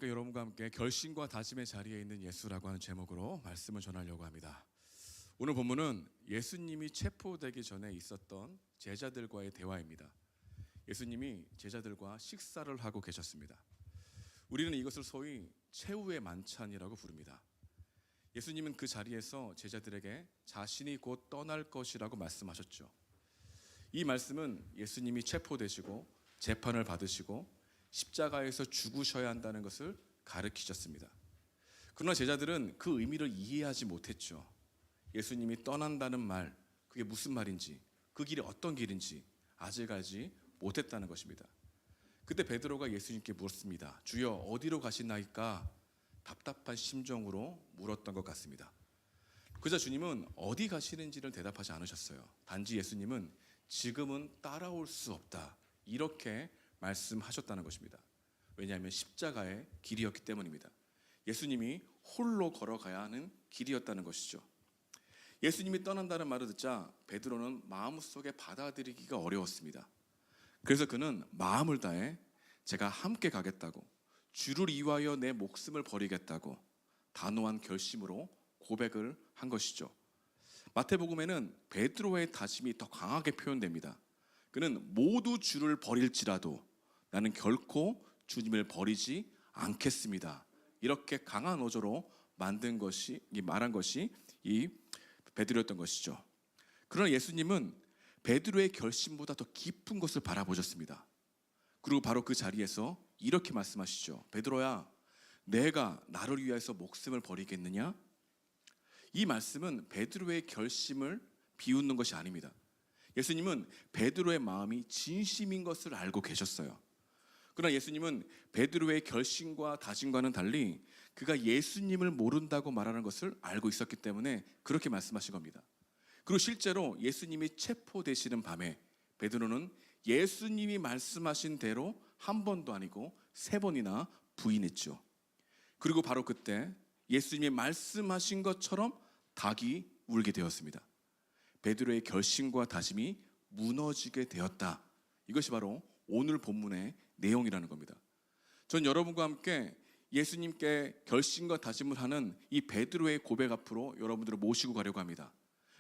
함께 여러분과 함께 결심과 다짐의 자리에 있는 예수라고 하는 제목으로 말씀을 전하려고 합니다. 오늘 본문은 예수님이 체포되기 전에 있었던 제자들과의 대화입니다. 예수님이 제자들과 식사를 하고 계셨습니다. 우리는 이것을 소위 최후의 만찬이라고 부릅니다. 예수님은 그 자리에서 제자들에게 자신이 곧 떠날 것이라고 말씀하셨죠. 이 말씀은 예수님이 체포되시고 재판을 받으시고 십자가에서 죽으셔야 한다는 것을 가르치셨습니다. 그러나 제자들은 그 의미를 이해하지 못했죠. 예수님이 떠난다는 말, 그게 무슨 말인지, 그 길이 어떤 길인지 아직 알지 못했다는 것입니다. 그때 베드로가 예수님께 물었습니다. 주여, 어디로 가시나이까? 답답한 심정으로 물었던 것 같습니다. 그자 주님은 어디 가시는지를 대답하지 않으셨어요. 단지 예수님은 지금은 따라올 수 없다, 이렇게 말씀하셨다는 것입니다. 왜냐하면 십자가의 길이었기 때문입니다. 예수님이 홀로 걸어가야 하는 길이었다는 것이죠. 예수님이 떠난다는 말을 듣자 베드로는 마음속에 받아들이기가 어려웠습니다. 그래서 그는 마음을 다해 제가 함께 가겠다고, 주를 위하여 내 목숨을 버리겠다고 단호한 결심으로 고백을 한 것이죠. 마태복음에는 베드로의 다짐이 더 강하게 표현됩니다. 그는 모두 주를 버릴지라도 나는 결코 주님을 버리지 않겠습니다, 이렇게 강한 어조로 말한 것이 이 베드로였던 것이죠. 그러나 예수님은 베드로의 결심보다 더 깊은 것을 바라보셨습니다. 그리고 바로 그 자리에서 이렇게 말씀하시죠. 베드로야, 내가 나를 위해서 목숨을 버리겠느냐? 이 말씀은 베드로의 결심을 비웃는 것이 아닙니다. 예수님은 베드로의 마음이 진심인 것을 알고 계셨어요. 그러나 예수님은 베드로의 결심과 다짐과는 달리 그가 예수님을 모른다고 말하는 것을 알고 있었기 때문에 그렇게 말씀하신 겁니다. 그리고 실제로 예수님이 체포되시는 밤에 베드로는 예수님이 말씀하신 대로 한 번도 아니고 3번이나 부인했죠. 그리고 바로 그때 예수님이 말씀하신 것처럼 닭이 울게 되었습니다. 베드로의 결심과 다짐이 무너지게 되었다. 이것이 바로 오늘 본문의 내용이라는 겁니다. 전 여러분과 함께 예수님께 결심과 다짐을 하는 이 베드로의 고백 앞으로 여러분들을 모시고 가려고 합니다.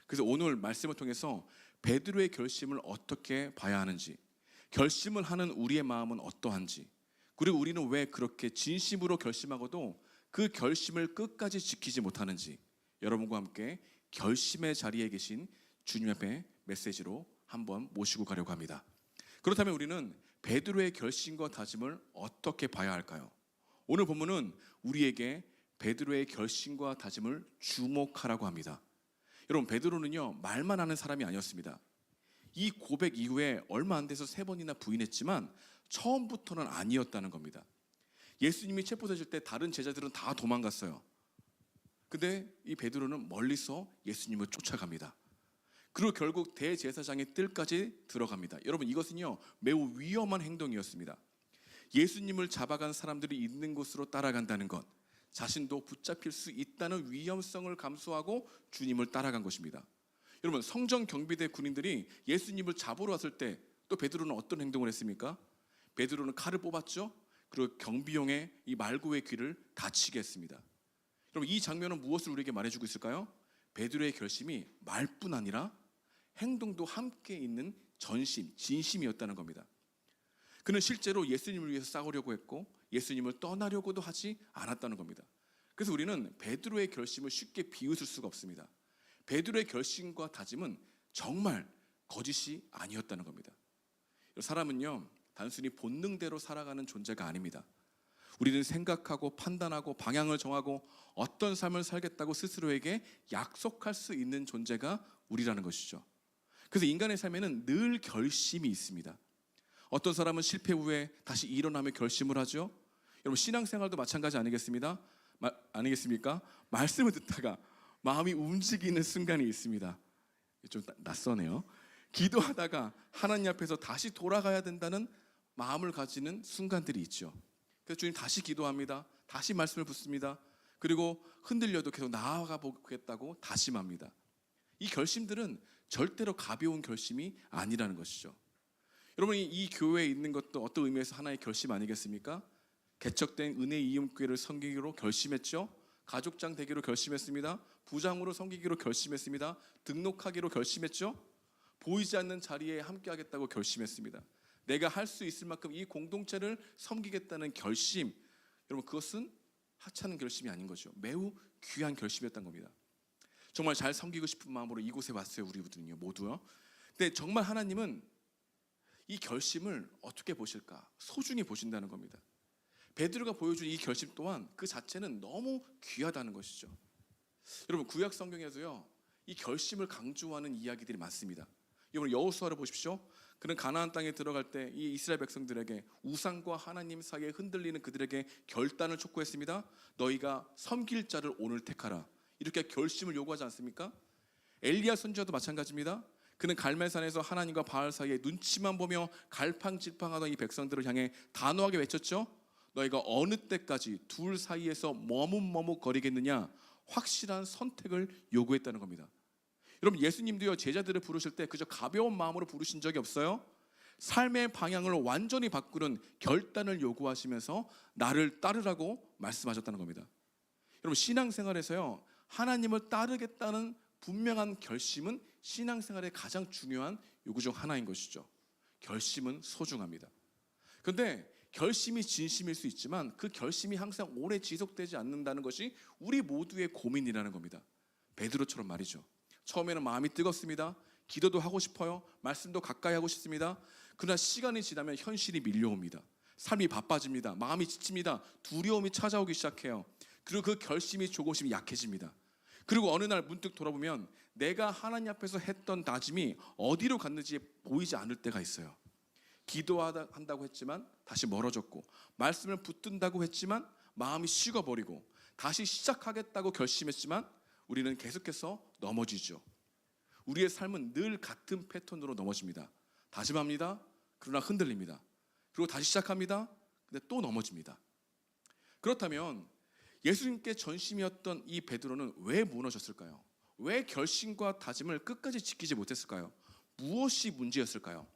그래서 오늘 말씀을 통해서 베드로의 결심을 어떻게 봐야 하는지, 결심을 하는 우리의 마음은 어떠한지, 그리고 우리는 왜 그렇게 진심으로 결심하고도 그 결심을 끝까지 지키지 못하는지, 여러분과 함께 결심의 자리에 계신 주님 앞에 메시지로 한번 모시고 가려고 합니다. 그렇다면 우리는 베드로의 결심과 다짐을 어떻게 봐야 할까요? 오늘 본문은 우리에게 베드로의 결심과 다짐을 주목하라고 합니다. 여러분, 베드로는요, 말만 하는 사람이 아니었습니다. 이 고백 이후에 얼마 안 돼서 3번이나 부인했지만 처음부터는 아니었다는 겁니다. 예수님이 체포되실 때 다른 제자들은 다 도망갔어요. 근데 이 베드로는 멀리서 예수님을 쫓아갑니다. 그리고 결국 대제사장의 뜰까지 들어갑니다. 여러분, 이것은요, 매우 위험한 행동이었습니다. 예수님을 잡아간 사람들이 있는 곳으로 따라간다는 것, 자신도 붙잡힐 수 있다는 위험성을 감수하고 주님을 따라간 것입니다. 여러분, 성전 경비대 군인들이 예수님을 잡으러 왔을 때 또 베드로는 어떤 행동을 했습니까? 베드로는 칼을 뽑았죠. 그리고 경비용의 이 말고의 귀를 다치게 했습니다. 여러분, 이 장면은 무엇을 우리에게 말해주고 있을까요? 베드로의 결심이 말뿐 아니라 행동도 함께 있는 전심, 진심이었다는 겁니다. 그는 실제로 예수님을 위해서 싸우려고 했고 예수님을 떠나려고도 하지 않았다는 겁니다. 그래서 우리는 베드로의 결심을 쉽게 비웃을 수가 없습니다. 베드로의 결심과 다짐은 정말 거짓이 아니었다는 겁니다. 사람은요, 단순히 본능대로 살아가는 존재가 아닙니다. 우리는 생각하고 판단하고 방향을 정하고 어떤 삶을 살겠다고 스스로에게 약속할 수 있는 존재가 우리라는 것이죠. 그래서 인간의 삶에는 늘 결심이 있습니다. 어떤 사람은 실패 후에 다시 일어나며 결심을 하죠. 여러분, 신앙생활도 마찬가지 아니겠습니까? 말씀을 듣다가 마음이 움직이는 순간이 있습니다. 좀 낯서네요. 기도하다가 하나님 앞에서 다시 돌아가야 된다는 마음을 가지는 순간들이 있죠. 그래서 주님 다시 기도합니다. 다시 말씀을 붙습니다. 그리고 흔들려도 계속 나아가 보겠다고 다짐합니다. 이 결심들은 절대로 가벼운 결심이 아니라는 것이죠. 여러분이 이 교회에 있는 것도 어떤 의미에서 하나의 결심 아니겠습니까? 개척된 은혜 이음교회를 섬기기로 결심했죠. 가족장 되기로 결심했습니다. 부장으로 섬기기로 결심했습니다. 등록하기로 결심했죠. 보이지 않는 자리에 함께하겠다고 결심했습니다. 내가 할 수 있을 만큼 이 공동체를 섬기겠다는 결심, 여러분 그것은 하찮은 결심이 아닌 거죠. 매우 귀한 결심이었던 겁니다. 정말 잘 섬기고 싶은 마음으로 이곳에 왔어요. 우리들은요, 모두요. 근데 정말 하나님은 이 결심을 어떻게 보실까? 소중히 보신다는 겁니다. 베드로가 보여준 이 결심 또한 그 자체는 너무 귀하다는 것이죠. 여러분 구약 성경에서요, 이 결심을 강조하는 이야기들이 많습니다. 이번 여호수아를 보십시오. 그는 가나안 땅에 들어갈 때 이 이스라엘 백성들에게 우상과 하나님 사이에 흔들리는 그들에게 결단을 촉구했습니다. 너희가 섬길 자를 오늘 택하라. 이렇게 결심을 요구하지 않습니까? 엘리야 선지자도 마찬가지입니다. 그는 갈멜산에서 하나님과 바알 사이에 눈치만 보며 갈팡질팡하던 이 백성들을 향해 단호하게 외쳤죠. 너희가 어느 때까지 둘 사이에서 머뭇머뭇거리겠느냐. 확실한 선택을 요구했다는 겁니다. 여러분 예수님도요, 제자들을 부르실 때 그저 가벼운 마음으로 부르신 적이 없어요. 삶의 방향을 완전히 바꾸는 결단을 요구하시면서 나를 따르라고 말씀하셨다는 겁니다. 여러분 신앙생활에서요, 하나님을 따르겠다는 분명한 결심은 신앙생활의 가장 중요한 요구 중 하나인 것이죠. 결심은 소중합니다. 그런데 결심이 진심일 수 있지만 그 결심이 항상 오래 지속되지 않는다는 것이 우리 모두의 고민이라는 겁니다. 베드로처럼 말이죠. 처음에는 마음이 뜨겁습니다. 기도도 하고 싶어요. 말씀도 가까이 하고 싶습니다. 그러나 시간이 지나면 현실이 밀려옵니다. 삶이 바빠집니다. 마음이 지칩니다. 두려움이 찾아오기 시작해요. 그리고 그 결심이 조금씩 약해집니다. 그리고 어느 날 문득 돌아보면 내가 하나님 앞에서 했던 다짐이 어디로 갔는지 보이지 않을 때가 있어요. 기도한다고 했지만 다시 멀어졌고, 말씀을 붙든다고 했지만 마음이 식어버리고, 다시 시작하겠다고 결심했지만 우리는 계속해서 넘어지죠. 우리의 삶은 늘 같은 패턴으로 넘어집니다. 다짐합니다. 그러나 흔들립니다. 그리고 다시 시작합니다. 근데 또 넘어집니다. 그렇다면 예수님께 전심이었던 이 베드로는 왜 무너졌을까요? 왜 결심과 다짐을 끝까지 지키지 못했을까요? 무엇이 문제였을까요?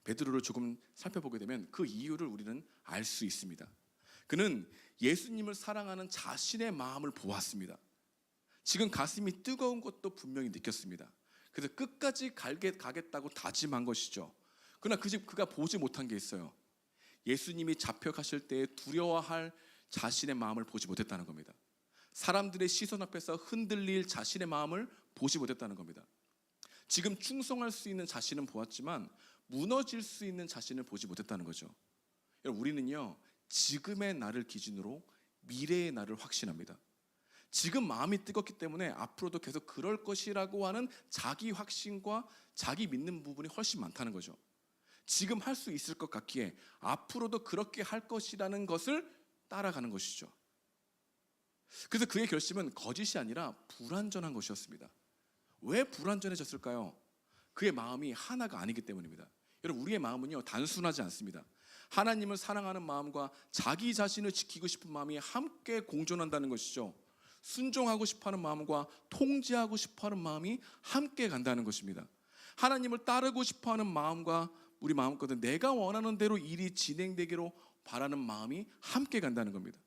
베드로를 조금 살펴보게 되면 그 이유를 우리는 알 수 있습니다. 그는 예수님을 사랑하는 자신의 마음을 보았습니다. 지금 가슴이 뜨거운 것도 분명히 느꼈습니다. 그래서 끝까지 가겠다고 다짐한 것이죠. 그러나 그가 보지 못한 게 있어요. 예수님이 잡혀가실 때에 두려워할 자신의 마음을 보지 못했다는 겁니다. 사람들의 시선 앞에서 흔들릴 자신의 마음을 보지 못했다는 겁니다. 지금 충성할 수 있는 자신은 보았지만 무너질 수 있는 자신을 보지 못했다는 거죠. 여러분 우리는요, 지금의 나를 기준으로 미래의 나를 확신합니다. 지금 마음이 뜨겁기 때문에 앞으로도 계속 그럴 것이라고 하는 자기 확신과 자기 믿는 부분이 훨씬 많다는 거죠. 지금 할 수 있을 것 같기에 앞으로도 그렇게 할 것이라는 것을 따라가는 것이죠. 그래서 그의 결심은 거짓이 아니라 불완전한 것이었습니다. 왜 불완전해졌을까요? 그의 마음이 하나가 아니기 때문입니다. 여러분 우리의 마음은요, 단순하지 않습니다. 하나님을 사랑하는 마음과 자기 자신을 지키고 싶은 마음이 함께 공존한다는 것이죠. 순종하고 싶어하는 마음과 통제하고 싶어하는 마음이 함께 간다는 것입니다. 하나님을 따르고 싶어하는 마음과 우리 마음껏은 내가 원하는 대로 일이 진행되기로 바라는 마음이 함께 간다는 겁니다.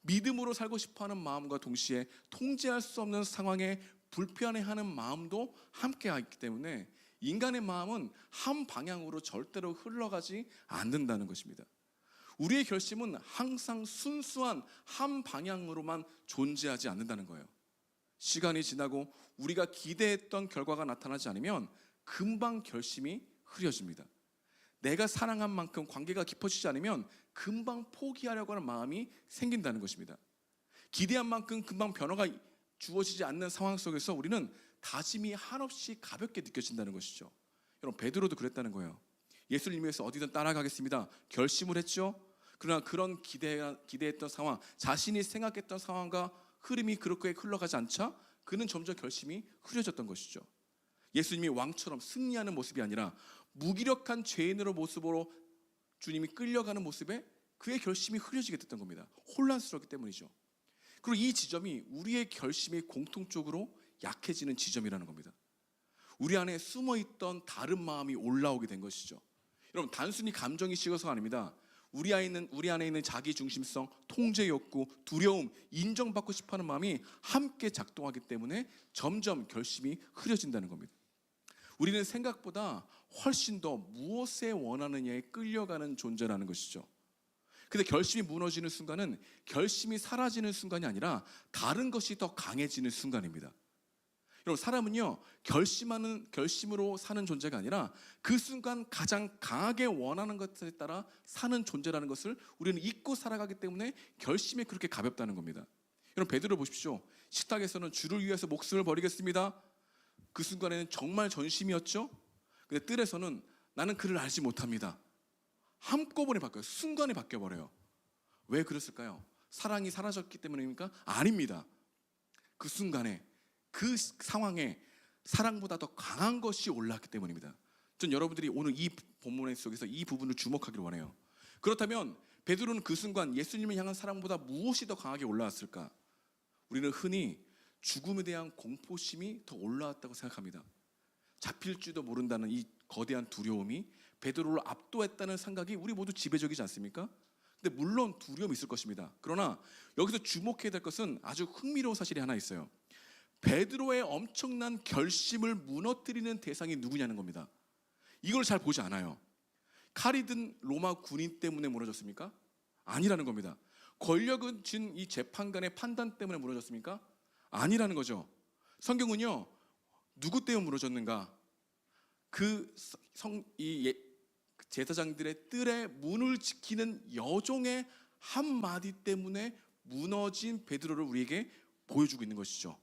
믿음으로 살고 싶어하는 마음과 동시에 통제할 수 없는 상황에 불편해하는 마음도 함께 하기 때문에 인간의 마음은 한 방향으로 절대로 흘러가지 않는다는 것입니다. 우리의 결심은 항상 순수한 한 방향으로만 존재하지 않는다는 거예요. 시간이 지나고 우리가 기대했던 결과가 나타나지 않으면 금방 결심이 흐려집니다. 내가 사랑한 만큼 관계가 깊어지지 않으면 금방 포기하려고 하는 마음이 생긴다는 것입니다. 기대한 만큼 금방 변화가 주어지지 않는 상황 속에서 우리는 다짐이 한없이 가볍게 느껴진다는 것이죠. 여러분 베드로도 그랬다는 거예요. 예수를 위해서 어디든 따라가겠습니다. 결심을 했죠. 그러나 그런 기대했던 상황, 자신이 생각했던 상황과 흐름이 그렇게 흘러가지 않자 그는 점점 결심이 흐려졌던 것이죠. 예수님이 왕처럼 승리하는 모습이 아니라 무기력한 죄인으로 모습으로 주님이 끌려가는 모습에 그의 결심이 흐려지게 됐던 겁니다. 혼란스럽기 때문이죠. 그리고 이 지점이 우리의 결심이 공통적으로 약해지는 지점이라는 겁니다. 우리 안에 숨어있던 다른 마음이 올라오게 된 것이죠. 여러분 단순히 감정이 식어서가 아닙니다. 우리 안에 있는 자기 중심성, 통제 욕구, 두려움, 인정받고 싶어하는 마음이 함께 작동하기 때문에 점점 결심이 흐려진다는 겁니다. 우리는 생각보다 훨씬 더 무엇에 원하느냐에 끌려가는 존재라는 것이죠. 근데 결심이 무너지는 순간은 결심이 사라지는 순간이 아니라 다른 것이 더 강해지는 순간입니다. 여러분, 사람은요, 결심으로 사는 존재가 아니라 그 순간 가장 강하게 원하는 것에 따라 사는 존재라는 것을 우리는 잊고 살아가기 때문에 결심이 그렇게 가볍다는 겁니다. 여러분, 베드로 보십시오. 식탁에서는 주를 위해서 목숨을 버리겠습니다. 그 순간에는 정말 전심이었죠. 근데 뜰에서는 나는 그를 알지 못합니다. 한꺼번에 바뀌어요. 순간에 바뀌어버려요. 왜 그랬을까요? 사랑이 사라졌기 때문입니까? 아닙니다. 그 순간에, 그 상황에 사랑보다 더 강한 것이 올라왔기 때문입니다. 전 여러분들이 오늘 이 본문 속에서 이 부분을 주목하기를 원해요. 그렇다면 베드로는 그 순간 예수님을 향한 사랑보다 무엇이 더 강하게 올라왔을까? 우리는 흔히 죽음에 대한 공포심이 더 올라왔다고 생각합니다. 잡힐지도 모른다는 이 거대한 두려움이 베드로를 압도했다는 생각이 우리 모두 지배적이지 않습니까? 근데 물론 두려움이 있을 것입니다. 그러나 여기서 주목해야 될 것은 아주 흥미로운 사실이 하나 있어요. 베드로의 엄청난 결심을 무너뜨리는 대상이 누구냐는 겁니다. 이걸 잘 보지 않아요. 칼이 든 로마 군인 때문에 무너졌습니까? 아니라는 겁니다. 권력은 진 이 재판관의 판단 때문에 무너졌습니까? 아니라는 거죠. 성경은요, 누구 때문에 무너졌는가? 제사장들의 뜰에 문을 지키는 여종의 한마디 때문에 무너진 베드로를 우리에게 보여주고 있는 것이죠.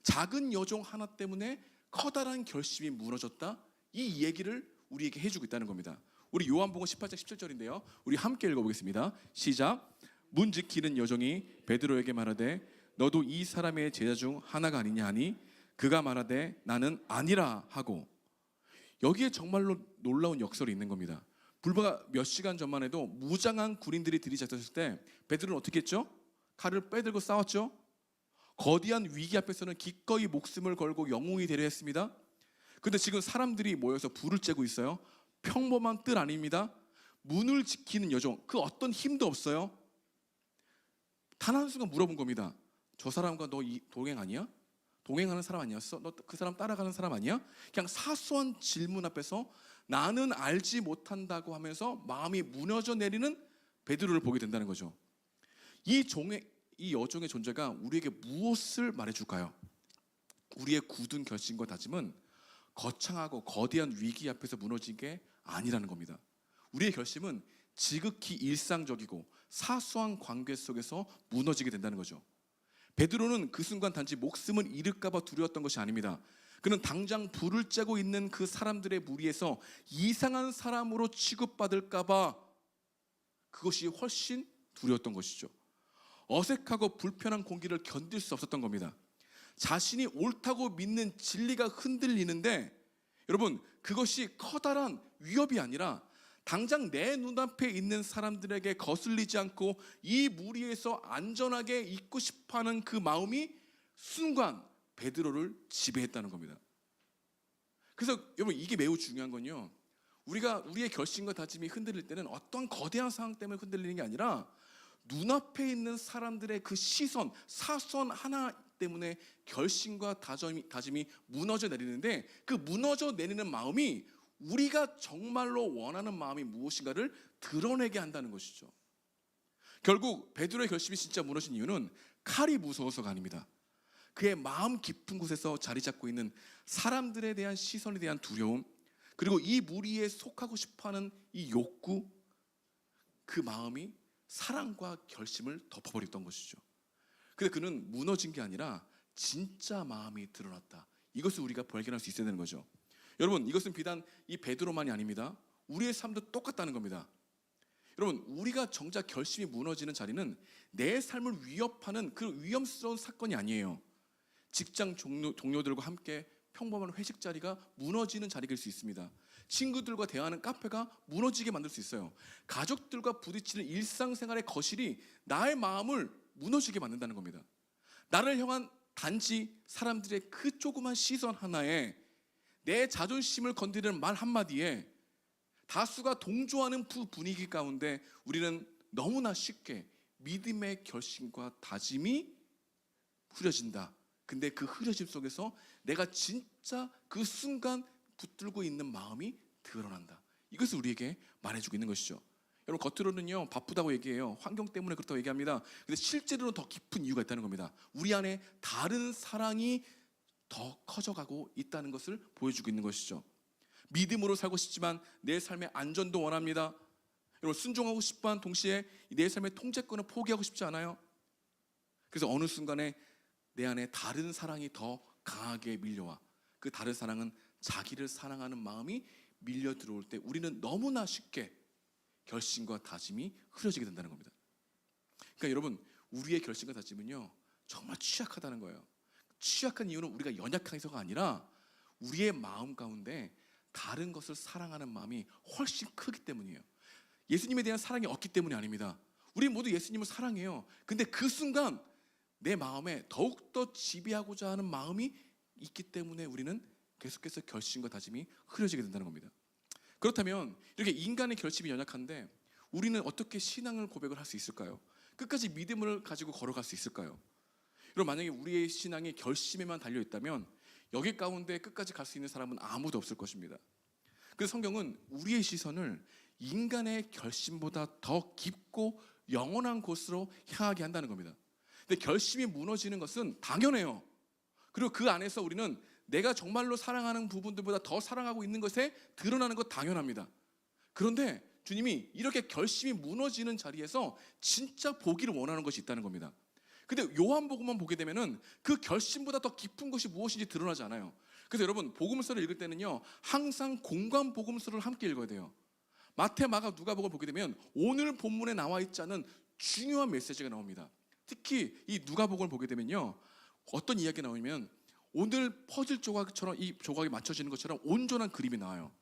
작은 여종 하나 때문에 커다란 결심이 무너졌다, 이 얘기를 우리에게 해주고 있다는 겁니다. 우리 요한복음 18장 17절인데요, 우리 함께 읽어보겠습니다. 시작. 문 지키는 여종이 베드로에게 말하되 너도 이 사람의 제자 중 하나가 아니냐 하니 그가 말하되 나는 아니라 하고. 여기에 정말로 놀라운 역설이 있는 겁니다. 불과 몇 시간 전만 해도 무장한 군인들이 들이닥쳤을 때 베드로는 어떻게 했죠? 칼을 빼들고 싸웠죠. 거대한 위기 앞에서는 기꺼이 목숨을 걸고 영웅이 되려 했습니다. 그런데 지금 사람들이 모여서 불을 쬐고 있어요. 평범한 뜰 아닙니다. 문을 지키는 여종, 그 어떤 힘도 없어요. 단 한순간 물어본 겁니다. 저 사람과 너 동행 아니야? 동행하는 사람 아니었어? 너 그 사람 따라가는 사람 아니야? 그냥 사소한 질문 앞에서 나는 알지 못한다고 하면서 마음이 무너져 내리는 베드로를 보게 된다는 거죠. 이 여종의 존재가 우리에게 무엇을 말해줄까요? 우리의 굳은 결심과 다짐은 거창하고 거대한 위기 앞에서 무너진 게 아니라는 겁니다. 우리의 결심은 지극히 일상적이고 사소한 관계 속에서 무너지게 된다는 거죠. 베드로는 그 순간 단지 목숨을 잃을까 봐 두려웠던 것이 아닙니다. 그는 당장 불을 쬐고 있는 그 사람들의 무리에서 이상한 사람으로 취급받을까 봐 그것이 훨씬 두려웠던 것이죠. 어색하고 불편한 공기를 견딜 수 없었던 겁니다. 자신이 옳다고 믿는 진리가 흔들리는데, 여러분, 그것이 커다란 위협이 아니라 당장 내 눈앞에 있는 사람들에게 거슬리지 않고 이 무리에서 안전하게 있고 싶어하는 그 마음이 순간 베드로를 지배했다는 겁니다. 그래서 여러분, 이게 매우 중요한 건요, 우리가 우리의 결심과 다짐이 흔들릴 때는 어떤 거대한 상황 때문에 흔들리는 게 아니라 눈앞에 있는 사람들의 그 시선, 사소한 하나 때문에 결심과 다짐이 무너져 내리는데, 그 무너져 내리는 마음이 우리가 정말로 원하는 마음이 무엇인가를 드러내게 한다는 것이죠. 결국 베드로의 결심이 진짜 무너진 이유는 칼이 무서워서가 아닙니다. 그의 마음 깊은 곳에서 자리 잡고 있는 사람들에 대한 시선에 대한 두려움, 그리고 이 무리에 속하고 싶어하는 이 욕구, 그 마음이 사랑과 결심을 덮어버렸던 것이죠. 근데 그는 무너진 게 아니라 진짜 마음이 드러났다, 이것을 우리가 발견할 수 있어야 되는 거죠. 여러분, 이것은 비단 이 베드로만이 아닙니다. 우리의 삶도 똑같다는 겁니다. 여러분, 우리가 정작 결심이 무너지는 자리는 내 삶을 위협하는 그 위험스러운 사건이 아니에요. 직장 동료들과 함께 평범한 회식 자리가 무너지는 자리일 수 있습니다. 친구들과 대화하는 카페가 무너지게 만들 수 있어요. 가족들과 부딪히는 일상생활의 거실이 나의 마음을 무너지게 만든다는 겁니다. 나를 향한 단지 사람들의 그 조그만 시선 하나에, 내 자존심을 건드리는 말 한마디에 다수가 동조하는 분위기 가운데 우리는 너무나 쉽게 믿음의 결심과 다짐이 흐려진다. 근데 그 흐려짐 속에서 내가 진짜 그 순간 붙들고 있는 마음이 드러난다. 이것을 우리에게 말해주고 있는 것이죠. 여러분, 겉으로는요 바쁘다고 얘기해요. 환경 때문에 그렇다고 얘기합니다. 근데 실제로는 더 깊은 이유가 있다는 겁니다. 우리 안에 다른 사랑이 더 커져가고 있다는 것을 보여주고 있는 것이죠. 믿음으로 살고 싶지만 내 삶의 안전도 원합니다. 여러분, 순종하고 싶지만 동시에 내 삶의 통제권을 포기하고 싶지 않아요. 그래서 어느 순간에 내 안에 다른 사랑이 더 강하게 밀려와 그 다른 사랑은 자기를 사랑하는 마음이 밀려 들어올 때 우리는 너무나 쉽게 결심과 다짐이 흐려지게 된다는 겁니다. 그러니까 여러분, 우리의 결심과 다짐은요 정말 취약하다는 거예요. 취약한 이유는 우리가 연약해서가 아니라 우리의 마음 가운데 다른 것을 사랑하는 마음이 훨씬 크기 때문이에요. 예수님에 대한 사랑이 없기 때문이 아닙니다. 우리 모두 예수님을 사랑해요. 근데 그 순간 내 마음에 더욱더 지배하고자 하는 마음이 있기 때문에 우리는 계속해서 결심과 다짐이 흐려지게 된다는 겁니다. 그렇다면 이렇게 인간의 결심이 연약한데 우리는 어떻게 신앙을 고백을 할 수 있을까요? 끝까지 믿음을 가지고 걸어갈 수 있을까요? 여러분, 만약에 우리의 신앙이 결심에만 달려 있다면 여기 가운데 끝까지 갈 수 있는 사람은 아무도 없을 것입니다. 그래서 성경은 우리의 시선을 인간의 결심보다 더 깊고 영원한 곳으로 향하게 한다는 겁니다. 근데 결심이 무너지는 것은 당연해요. 그리고 그 안에서 우리는 내가 정말로 사랑하는 부분들보다 더 사랑하고 있는 것에 드러나는 것 당연합니다. 그런데 주님이 이렇게 결심이 무너지는 자리에서 진짜 보기를 원하는 것이 있다는 겁니다. 근데 요한복음만 보게 되면은 그 결심보다 더 깊은 것이 무엇인지 드러나지 않아요. 그래서 여러분, 복음서를 읽을 때는요 항상 공간 복음서를 함께 읽어야 돼요. 마태, 마가, 누가복음을 보게 되면 오늘 본문에 나와 있지 않은 중요한 메시지가 나옵니다. 특히 이 누가복음을 보게 되면요 어떤 이야기가 나오냐면 오늘 퍼즐 조각처럼 이 조각이 맞춰지는 것처럼 온전한 그림이 나와요.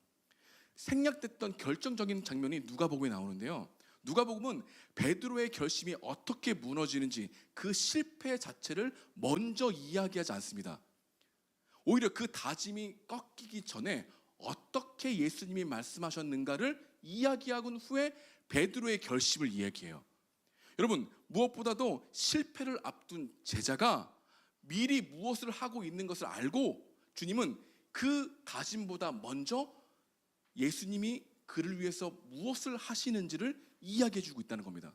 생략됐던 결정적인 장면이 누가복음에 나오는데요, 누가복음은 베드로의 결심이 어떻게 무너지는지 그 실패 자체를 먼저 이야기하지 않습니다. 오히려 그 다짐이 꺾이기 전에 어떻게 예수님이 말씀하셨는가를 이야기하고 후에 베드로의 결심을 이야기해요. 여러분, 무엇보다도 실패를 앞둔 제자가 미리 무엇을 하고 있는 것을 알고 주님은 그 다짐보다 먼저 예수님이 그를 위해서 무엇을 하시는지를 이야기해주고 있다는 겁니다.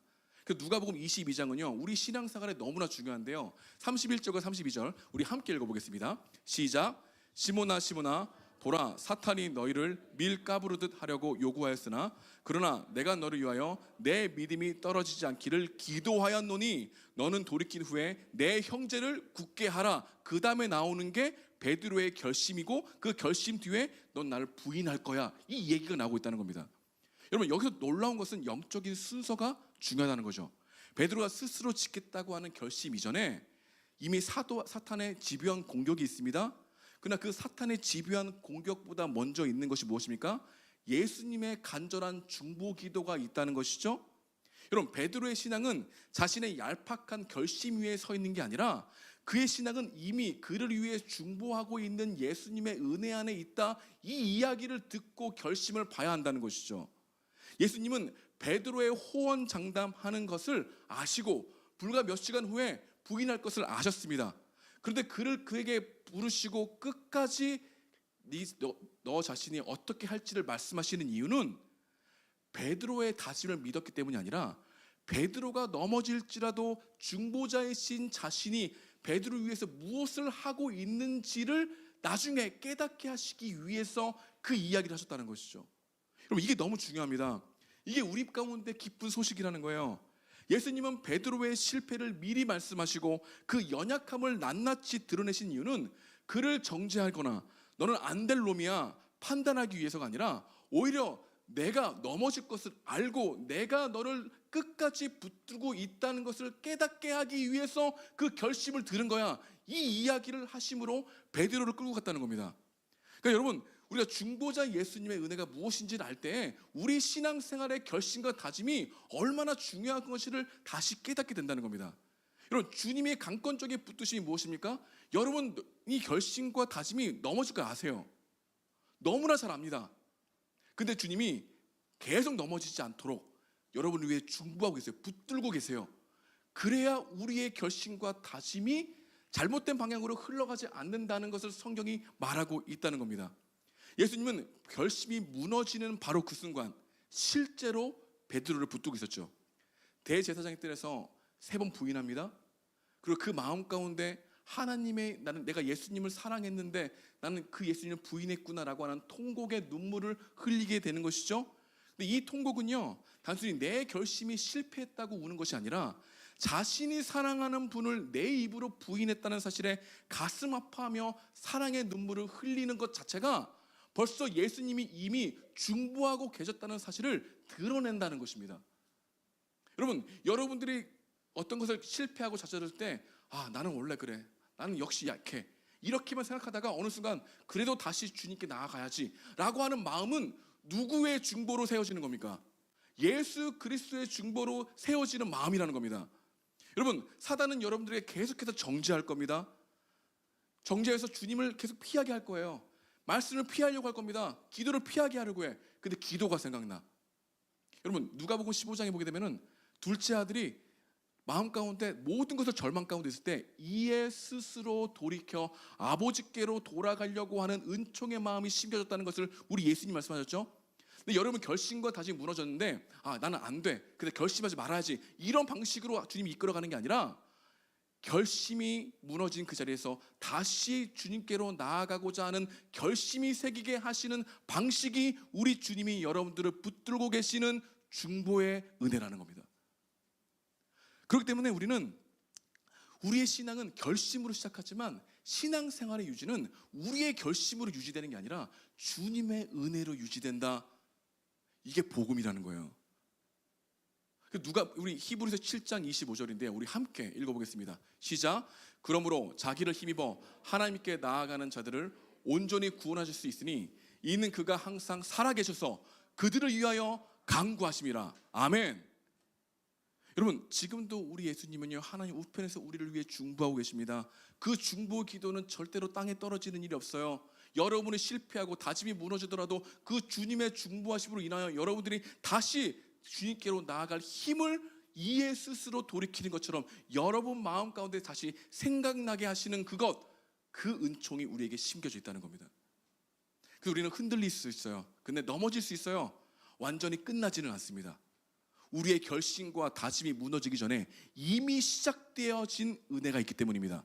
누가복음 22장은요 우리 신앙생활에 너무나 중요한데요, 31절과 32절 우리 함께 읽어보겠습니다. 시작. 시몬아 시몬아, 보라, 사탄이 너희를 밀 까부르듯 하려고 요구하였으나 그러나 내가 너를 위하여 내 믿음이 떨어지지 않기를 기도하였노니 너는 돌이킨 후에 내 형제를 굳게 하라. 그 다음에 나오는 게 베드로의 결심이고 그 결심 뒤에 넌 나를 부인할 거야, 이 얘기가 나오고 있다는 겁니다. 여러분, 여기서 놀라운 것은 영적인 순서가 중요하다는 거죠. 베드로가 스스로 짓겠다고 하는 결심 이전에 이미 사탄의 집요한 공격이 있습니다. 그러나 그 사탄의 집요한 공격보다 먼저 있는 것이 무엇입니까? 예수님의 간절한 중보 기도가 있다는 것이죠. 여러분, 베드로의 신앙은 자신의 얄팍한 결심 위에 서 있는 게 아니라 그의 신앙은 이미 그를 위해 중보하고 있는 예수님의 은혜 안에 있다, 이 이야기를 듣고 결심을 봐야 한다는 것이죠. 예수님은 베드로의 호언장담하는 것을 아시고 불과 몇 시간 후에 부인할 것을 아셨습니다. 그런데 그에게 부르시고 끝까지 너 자신이 어떻게 할지를 말씀하시는 이유는 베드로의 다짐을 믿었기 때문이 아니라 베드로가 넘어질지라도 중보자이신 자신이 베드로를 위해서 무엇을 하고 있는지를 나중에 깨닫게 하시기 위해서 그 이야기를 하셨다는 것이죠. 여러분, 이게 너무 중요합니다. 이게 우리 가운데 기쁜 소식이라는 거예요. 예수님은 베드로의 실패를 미리 말씀하시고 그 연약함을 낱낱이 드러내신 이유는 그를 정죄하거나 너는 안 될 놈이야 판단하기 위해서가 아니라 오히려 내가 넘어질 것을 알고 내가 너를 끝까지 붙들고 있다는 것을 깨닫게 하기 위해서 그 결심을 들은 거야, 이 이야기를 하심으로 베드로를 끌고 갔다는 겁니다. 그러니까 여러분, 우리가 중보자 예수님의 은혜가 무엇인지를 알 때 우리 신앙생활의 결심과 다짐이 얼마나 중요한 것을 다시 깨닫게 된다는 겁니다. 여러분, 주님의 강권적인 붙드심이 무엇입니까? 여러분, 이 결심과 다짐이 넘어질 거 아세요. 너무나 잘 압니다. 근데 주님이 계속 넘어지지 않도록 여러분을 위해 중보하고 계세요. 붙들고 계세요. 그래야 우리의 결심과 다짐이 잘못된 방향으로 흘러가지 않는다는 것을 성경이 말하고 있다는 겁니다. 예수님은 결심이 무너지는 바로 그 순간 실제로 베드로를 붙들고 있었죠. 대제사장 뜰에서 3번 부인합니다. 그리고 그 마음 가운데 하나님의, 나는 내가 예수님을 사랑했는데 나는 그 예수님을 부인했구나라고 하는 통곡의 눈물을 흘리게 되는 것이죠. 근데 이 통곡은요, 단순히 내 결심이 실패했다고 우는 것이 아니라 자신이 사랑하는 분을 내 입으로 부인했다는 사실에 가슴 아파하며 사랑의 눈물을 흘리는 것 자체가 벌써 예수님이 이미 중보하고 계셨다는 사실을 드러낸다는 것입니다. 여러분, 여러분들이 어떤 것을 실패하고 좌절할 때 나는 원래 그래, 나는 역시 약해, 이렇게만 생각하다가 어느 순간 그래도 다시 주님께 나아가야지 라고 하는 마음은 누구의 중보로 세워지는 겁니까? 예수 그리스도의 중보로 세워지는 마음이라는 겁니다. 여러분, 사단은 여러분들에게 계속해서 정죄할 겁니다. 정죄해서 주님을 계속 피하게 할 거예요. 말씀을 피하려고 할 겁니다. 기도를 피하게 하려고 해. 근데 기도가 생각나. 여러분, 누가복음 15장에 보게 되면은 둘째 아들이 마음 가운데 모든 것을 절망 가운데 있을 때 이에 스스로 돌이켜 아버지께로 돌아가려고 하는 은총의 마음이 심겨졌다는 것을 우리 예수님 말씀하셨죠. 근데 여러분, 결심과 다짐이 무너졌는데 나는 안 돼, 근데 결심하지 말아야지, 이런 방식으로 주님이 이끌어가는 게 아니라 결심이 무너진 그 자리에서 다시 주님께로 나아가고자 하는 결심이 새기게 하시는 방식이 우리 주님이 여러분들을 붙들고 계시는 중보의 은혜라는 겁니다. 그렇기 때문에 우리의 신앙은 결심으로 시작하지만 신앙생활의 유지는 우리의 결심으로 유지되는 게 아니라 주님의 은혜로 유지된다. 이게 복음이라는 거예요. 우리 히브리서 7장 25절인데 우리 함께 읽어보겠습니다. 시작. 그러므로 자기를 힘입어 하나님께 나아가는 자들을 온전히 구원하실 수 있으니 이는 그가 항상 살아계셔서 그들을 위하여 간구하심이라. 아멘. 여러분, 지금도 우리 예수님은요, 하나님 우편에서 우리를 위해 중보하고 계십니다. 그 중보 기도는 절대로 땅에 떨어지는 일이 없어요. 여러분이 실패하고 다짐이 무너지더라도 그 주님의 중보하심으로 인하여 여러분들이 다시 주님께로 나아갈 힘을 이에 스스로 돌이키는 것처럼 여러분 마음 가운데 다시 생각나게 하시는 그 은총이 우리에게 심겨져 있다는 겁니다. 그래서 우리는 흔들릴 수 있어요. 근데 넘어질 수 있어요. 완전히 끝나지는 않습니다. 우리의 결심과 다짐이 무너지기 전에 이미 시작되어진 은혜가 있기 때문입니다.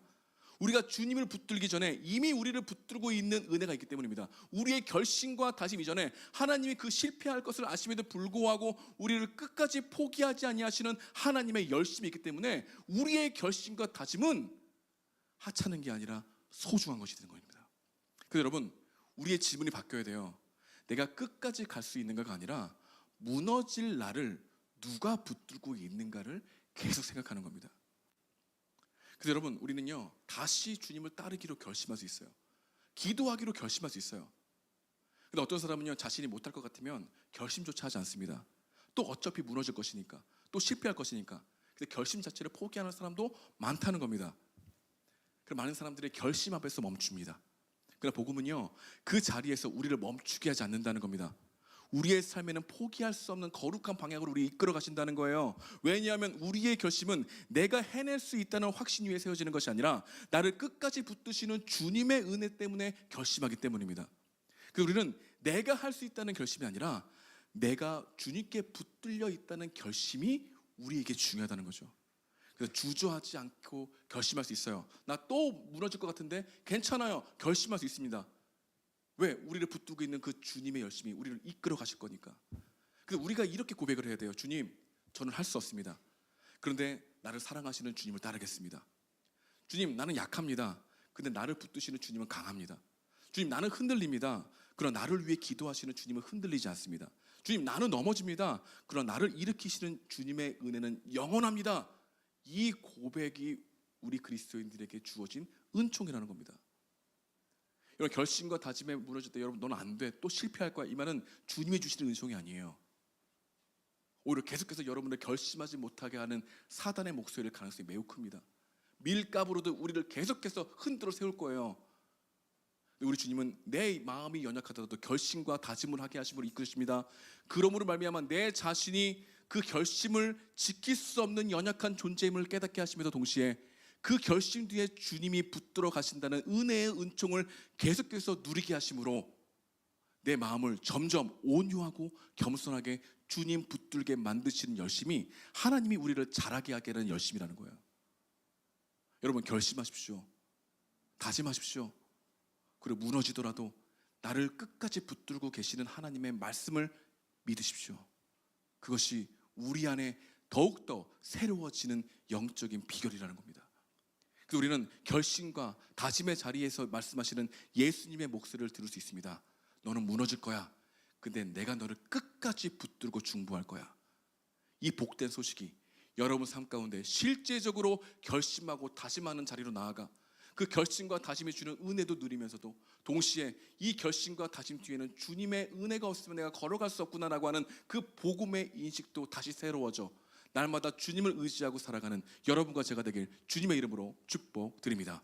우리가 주님을 붙들기 전에 이미 우리를 붙들고 있는 은혜가 있기 때문입니다. 우리의 결심과 다짐 이전에 하나님이 그 실패할 것을 아심에도 불구하고 우리를 끝까지 포기하지 아니하시는 하나님의 열심이 있기 때문에 우리의 결심과 다짐은 하찮은 게 아니라 소중한 것이 되는 겁니다. 그래서 여러분, 우리의 질문이 바뀌어야 돼요. 내가 끝까지 갈 수 있는가가 아니라 무너질 나를 누가 붙들고 있는가를 계속 생각하는 겁니다. 그래서 여러분, 우리는요, 다시 주님을 따르기로 결심할 수 있어요. 기도하기로 결심할 수 있어요. 근데 어떤 사람은요, 자신이 못할 것 같으면 결심조차 하지 않습니다. 또 어차피 무너질 것이니까, 또 실패할 것이니까. 근데 결심 자체를 포기하는 사람도 많다는 겁니다. 그럼 많은 사람들이 결심 앞에서 멈춥니다. 그러나 복음은요, 그 자리에서 우리를 멈추게 하지 않는다는 겁니다. 우리의 삶에는 포기할 수 없는 거룩한 방향으로 우리 이끌어 가신다는 거예요. 왜냐하면 우리의 결심은 내가 해낼 수 있다는 확신 위에 세워지는 것이 아니라 나를 끝까지 붙드시는 주님의 은혜 때문에 결심하기 때문입니다. 그래서 우리는 내가 할 수 있다는 결심이 아니라 내가 주님께 붙들려 있다는 결심이 우리에게 중요하다는 거죠. 그래서 주저하지 않고 결심할 수 있어요. 나 또 무너질 것 같은데 괜찮아요. 결심할 수 있습니다. 왜? 우리를 붙들고 있는 그 주님의 열심이 우리를 이끌어 가실 거니까. 그래서 우리가 이렇게 고백을 해야 돼요. 주님, 저는 할 수 없습니다. 그런데 나를 사랑하시는 주님을 따르겠습니다. 주님, 나는 약합니다. 근데 나를 붙드시는 주님은 강합니다. 주님, 나는 흔들립니다. 그러나 나를 위해 기도하시는 주님은 흔들리지 않습니다. 주님, 나는 넘어집니다. 그러나 나를 일으키시는 주님의 은혜는 영원합니다. 이 고백이 우리 그리스도인들에게 주어진 은총이라는 겁니다. 여러분, 결심과 다짐에 무너질 때 여러분, 너는 안 돼, 또 실패할 거야, 이 말은 주님이 주시는 은총이 아니에요. 오히려 계속해서 여러분을 결심하지 못하게 하는 사단의 목소리일 가능성이 매우 큽니다. 밀가부로도 우리를 계속해서 흔들어 세울 거예요. 우리 주님은 내 마음이 연약하더라도 결심과 다짐을 하게 하심으로 이끄십니다. 그러므로 말미암아 내 자신이 그 결심을 지킬 수 없는 연약한 존재임을 깨닫게 하시면서 동시에 그 결심 뒤에 주님이 붙들어 가신다는 은혜의 은총을 계속해서 누리게 하심으로 내 마음을 점점 온유하고 겸손하게 주님 붙들게 만드시는 열심이 하나님이 우리를 자라게 하게 하는 열심이라는 거예요. 여러분, 결심하십시오. 다짐하십시오. 그리고 무너지더라도 나를 끝까지 붙들고 계시는 하나님의 말씀을 믿으십시오. 그것이 우리 안에 더욱더 새로워지는 영적인 비결이라는 겁니다. 그래서 우리는 결심과 다짐의 자리에서 말씀하시는 예수님의 목소리를 들을 수 있습니다. 너는 무너질 거야. 근데 내가 너를 끝까지 붙들고 중보할 거야. 이 복된 소식이 여러분 삶 가운데 실제적으로 결심하고 다짐하는 자리로 나아가 그 결심과 다짐이 주는 은혜도 누리면서도 동시에 이 결심과 다짐 뒤에는 주님의 은혜가 없으면 내가 걸어갈 수 없구나라고 하는 그 복음의 인식도 다시 새로워져 날마다 주님을 의지하고 살아가는 여러분과 제가 되길 주님의 이름으로 축복드립니다.